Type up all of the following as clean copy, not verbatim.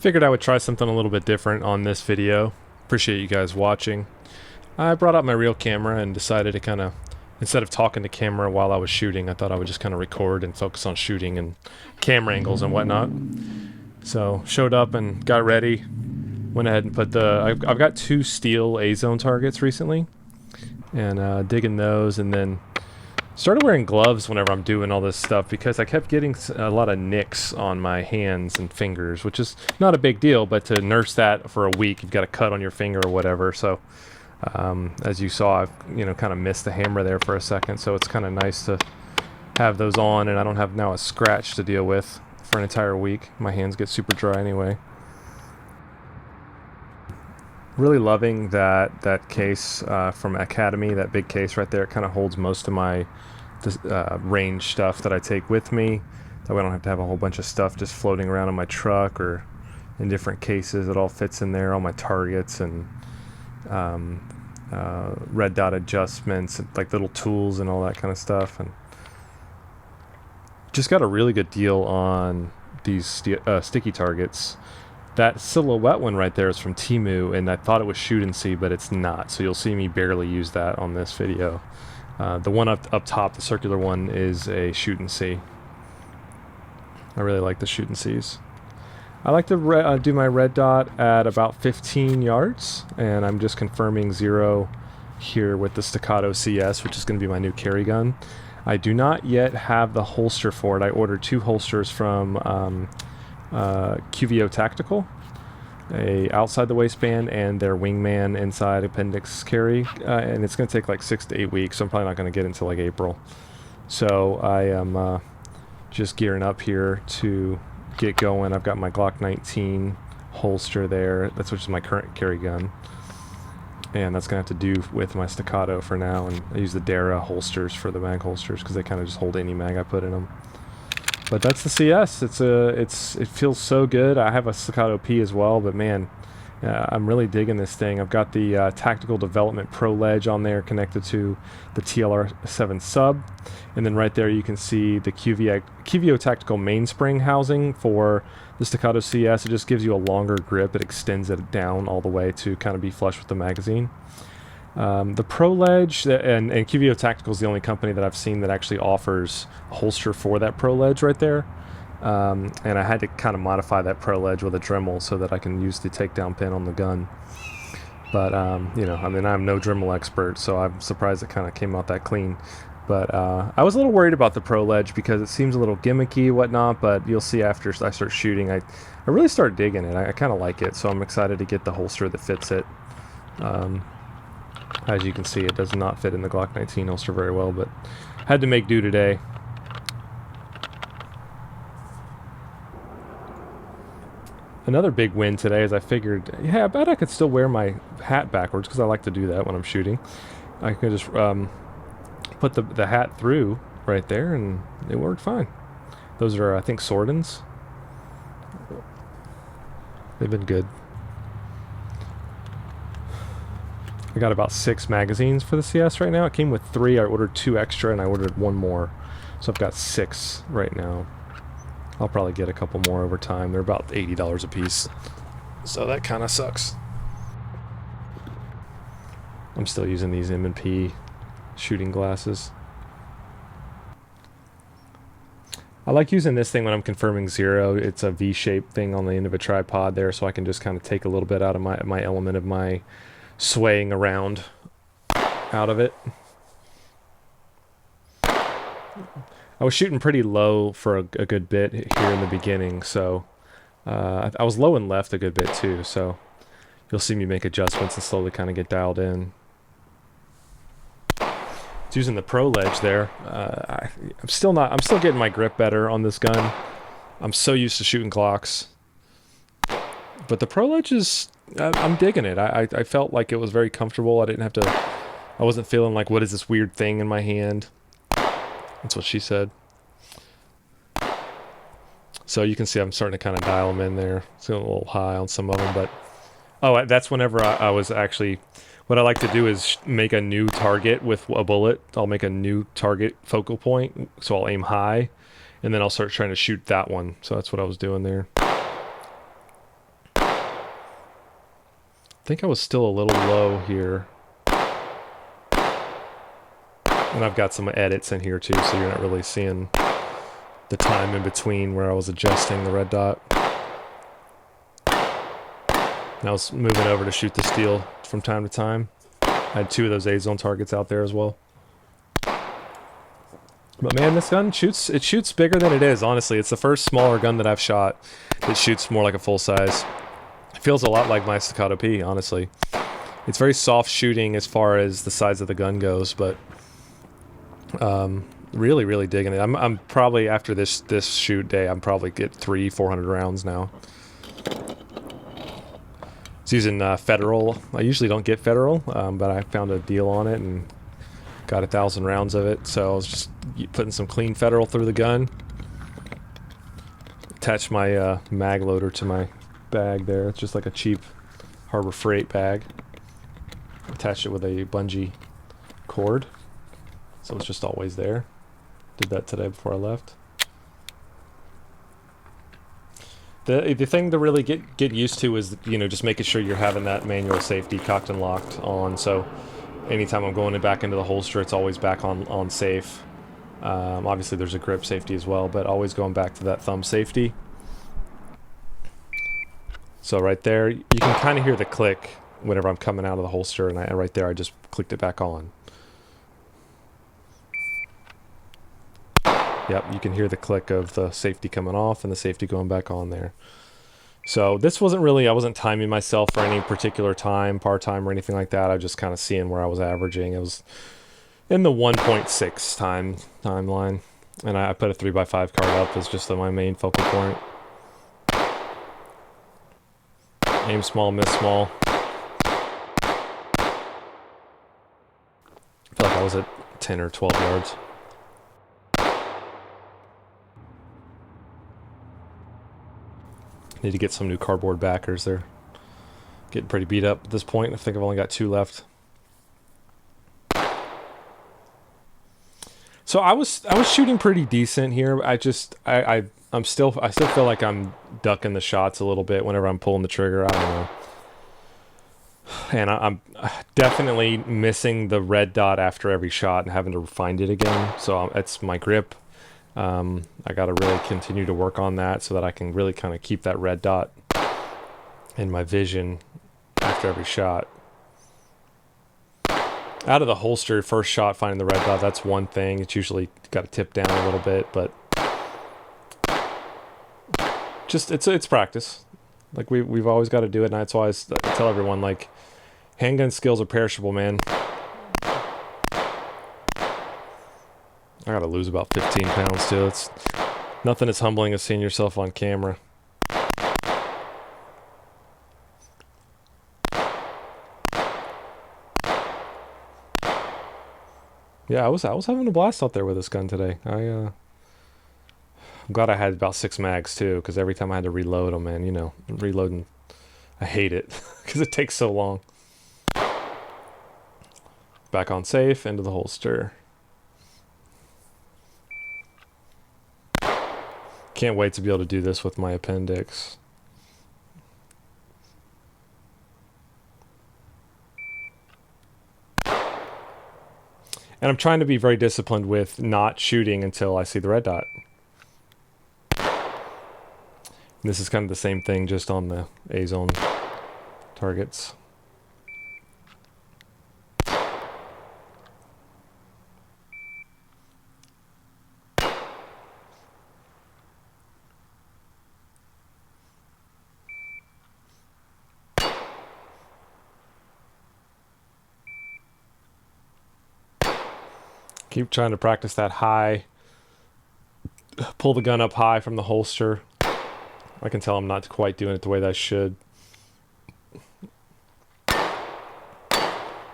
Figured I would try something a little bit different on this video. Appreciate you guys watching. I brought out my real camera and decided to kind of, instead of talking to camera while I was shooting, I thought I would just kind of record and focus on shooting and camera angles and whatnot. So showed up and got ready. Went ahead and put the, I've got 2 steel A-zone targets recently, and digging those, and then started wearing gloves whenever I'm doing all this stuff because I kept getting a lot of nicks on my hands and fingers, which is not a big deal, but to nurse that for a week, you've got a cut on your finger or whatever. So as you saw, I've kind of missed the hammer there for a second, so it's kind of nice to have those on, and I don't have now a scratch to deal with for an entire week. My hands get super dry anyway. Really loving that case from Academy, that big case right there. It kind of holds most of my range stuff that I take with me. That way I don't have to have a whole bunch of stuff just floating around in my truck or in different cases. It all fits in there, all my targets and red dot adjustments, like little tools and all that kind of stuff. And just got a really good deal on these sticky targets. That silhouette one right there is from Temu, and I thought it was shoot and see, but it's not. So you'll see me barely use that on this video. The one up top, the circular one, is a shoot and see. I really like the shoot and sees. I like to do my red dot at about 15 yards, and I'm just confirming 0 here with the Staccato CS, which is going to be my new carry gun. I do not yet have the holster for it. I ordered 2 holsters from QVO Tactical, a outside the waistband and their wingman inside appendix carry, and it's going to take like 6 to 8 weeks, so I'm probably not going to get it until like April. So I am just gearing up here to get going. I've got my Glock 19 holster there, which is my current carry gun, and that's going to have to do with my Staccato for now, and I use the Dara holsters for the mag holsters because they kind of just hold any mag I put in them. But that's the CS. It feels so good. I have a Staccato P as well, but man, I'm really digging this thing. I've got the Tactical Development Pro Ledge on there connected to the TLR7 sub, and then right there you can see the QVO Tactical mainspring housing for the Staccato CS. It just gives you a longer grip. It extends it down all the way to kind of be flush with the magazine. The Pro Ledge, and QVO Tactical is the only company that I've seen that actually offers a holster for that Pro Ledge right there. And I had to kind of modify that Pro Ledge with a Dremel so that I can use the takedown pin on the gun. But, I'm no Dremel expert, so I'm surprised it kind of came out that clean. But I was a little worried about the Pro Ledge because it seems a little gimmicky, whatnot, but you'll see after I start shooting, I really start digging it. I kind of like it, so I'm excited to get the holster that fits it. As you can see, it does not fit in the Glock 19 holster very well, but had to make do today. Another big win today is I figured, yeah, I bet I could still wear my hat backwards because I like to do that when I'm shooting. I could just put the hat through right there, and it worked fine. Those are, I think, Sordens. They've been good. I got about 6 magazines for the CS right now. It came with 3. I ordered 2 extra, and I ordered 1 more. So I've got 6 right now. I'll probably get a couple more over time. They're about $80 a piece. So that kind of sucks. I'm still using these M&P shooting glasses. I like using this thing when I'm confirming 0. It's a V-shaped thing on the end of a tripod there, so I can just kind of take a little bit out of my element of my swaying around out of it. I was shooting pretty low for a good bit here in the beginning, so I was low and left a good bit too, so you'll see me make adjustments and slowly kind of get dialed in. It's using the Pro Ledge there. I'm still getting my grip better on this gun. I'm so used to shooting Glocks, but the Pro Ledge is, I'm digging it. I felt like it was very comfortable. I wasn't feeling like, what is this weird thing in my hand? That's what she said. So you can see I'm starting to kind of dial them in there. It's a little high on some of them, but that's whenever I was actually, what I like to do is make a new target with a bullet. I'll make a new target focal point, so I'll aim high, and then I'll start trying to shoot that one. So that's what I was doing there. think I was still a little low here. And I've got some edits in here too, so you're not really seeing the time in between where I was adjusting the red dot. And I was moving over to shoot the steel from time to time. I had 2 of those A-zone targets out there as well. But man, this gun shoots bigger than it is, honestly. It's the first smaller gun that I've shot that shoots more like a full size. It feels a lot like my Staccato P, honestly. It's very soft shooting as far as the size of the gun goes, but really, really digging it. I'm probably, after this shoot day, I'm probably get 300-400 rounds now. It's using Federal. I usually don't get Federal, but I found a deal on it and got 1,000 rounds of it. So I was just putting some clean Federal through the gun. Attached my mag loader to my bag there. It's just like a cheap Harbor Freight bag. Attached it with a bungee cord, so it's just always there. Did that today before I left. The thing to really get used to is, you know, just making sure you're having that manual safety cocked and locked on. So anytime I'm going back into the holster, it's always back on safe. Obviously there's a grip safety as well, but always going back to that thumb safety. So right there, you can kind of hear the click whenever I'm coming out of the holster, and right there I just clicked it back on. Yep, you can hear the click of the safety coming off and the safety going back on there. So this wasn't really, I wasn't timing myself for any particular time, par time or anything like that. I was just kind of seeing where I was averaging. It was in the 1.6 timeline. And I put a 3x5 card up as just my main focal point. Aim small, miss small. I feel like I was at 10 or 12 yards. Need to get some new cardboard backers. They're getting pretty beat up at this point. I think I've only got 2 left. So I was shooting pretty decent here. I still feel like I'm ducking the shots a little bit whenever I'm pulling the trigger. I don't know. And I'm definitely missing the red dot after every shot and having to find it again. So it's my grip. I got to really continue to work on that so that I can really kind of keep that red dot in my vision after every shot. Out of the holster, first shot, finding the red dot, that's one thing. It's usually got to tip down a little bit, but just it's practice. Like we've always got to do it, and that's why I tell everyone, like, handgun skills are perishable, man. I gotta lose about 15 pounds too. It's nothing as humbling as seeing yourself on camera. Yeah, I was having a blast out there with this gun today. I'm glad I had about 6 mags too, because every time I had to reload them, man, you know, reloading, I hate it because it takes so long. Back on safe, into the holster. Can't wait to be able to do this with my appendix. And I'm trying to be very disciplined with not shooting until I see the red dot. And this is kind of the same thing, just on the A-zone targets. Keep trying to practice that high. Pull the gun up high from the holster. I can tell I'm not quite doing it the way that I should. That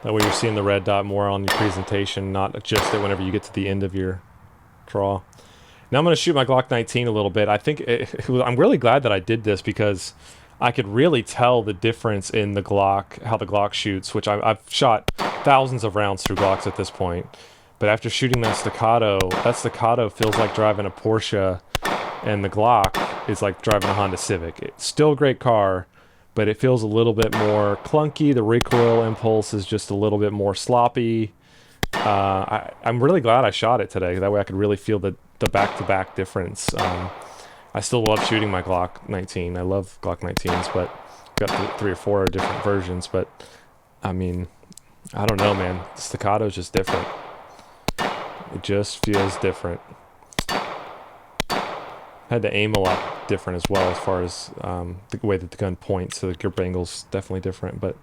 way you're seeing the red dot more on your presentation, not just it whenever you get to the end of your draw. Now I'm going to shoot my Glock 19 a little bit. I think I'm really glad that I did this, because I could really tell the difference in the Glock, how the Glock shoots, which I've shot thousands of rounds through Glocks at this point. But after shooting that Staccato feels like driving a Porsche, and the Glock is like driving a Honda Civic. It's still a great car, but it feels a little bit more clunky. The recoil impulse is just a little bit more sloppy. I'm really glad I shot it today. That way I could really feel the back-to-back difference. I still love shooting my Glock 19. I love Glock 19s, but got 3 or 4 different versions. But I mean, I don't know, man. Staccato is just different. It just feels different. Had to aim a lot different as well, as far as the way that the gun points. So the grip angle's definitely different. But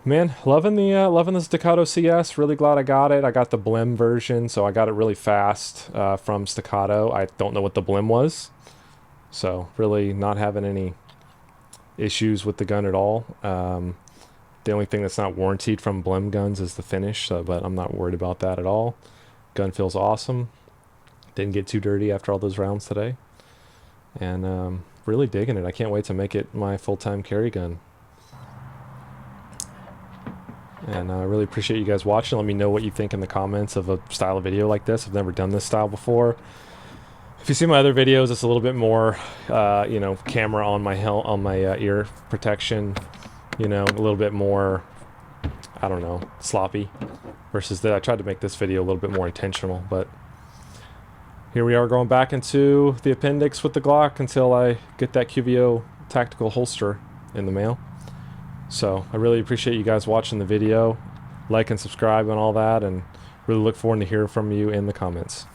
man, loving the Staccato CS. Really glad I got it. I got the blim version, so I got it really fast from Staccato. I don't know what the blim was, so really not having any issues with the gun at all. The only thing that's not warranted from blim guns is the finish, so, but I'm not worried about that at all. Gun feels awesome. Didn't get too dirty after all those rounds today, and really digging it. I can't wait to make it my full-time carry gun. And I really appreciate you guys watching. Let me know what you think in the comments of a style of video like this. I've never done this style before. If you see my other videos, it's a little bit more, you know, camera on my ear protection. You know, a little bit more, I don't know, sloppy. Versus that, I tried to make this video a little bit more intentional. But here we are going back into the appendix with the Glock until I get that QVO tactical holster in the mail. So I really appreciate you guys watching the video. Like and subscribe and all that, and really look forward to hearing from you in the comments.